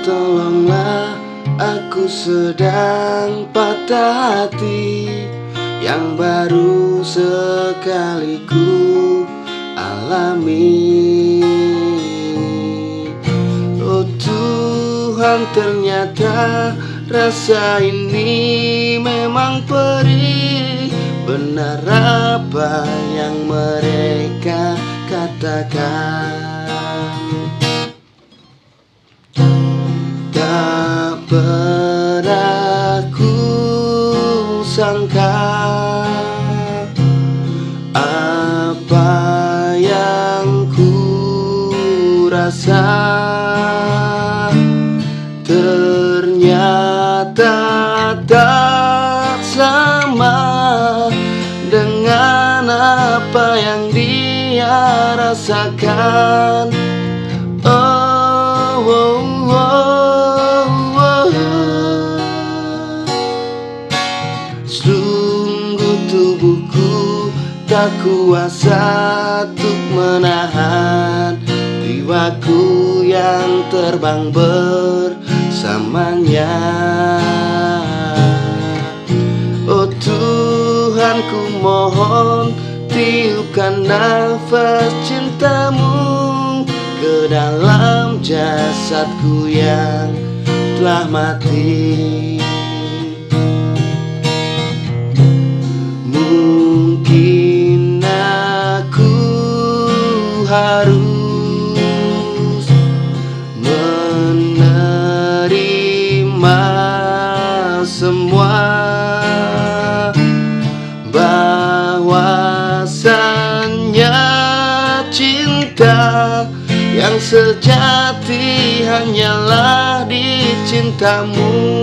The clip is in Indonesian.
Tolonglah, aku sedang patah hati yang baru sekali ku alami. Oh Tuhan, ternyata rasa ini memang perih. Benar apa yang mereka katakan. Tak pernah ku sangka apa yang ku rasa ternyata tak sama dengan apa yang dia rasakan. Oh, oh, oh, oh. Sungguh tubuhku tak kuasa untuk menahan jiwaku yang terbang bersamanya. Oh Tuhan, ku mohon tiupkan nafas cintamu ke dalam jasadku yang telah mati. Mungkin aku harus menerima semua, bahwasannya cinta yang sejati hanyalah di cintamu.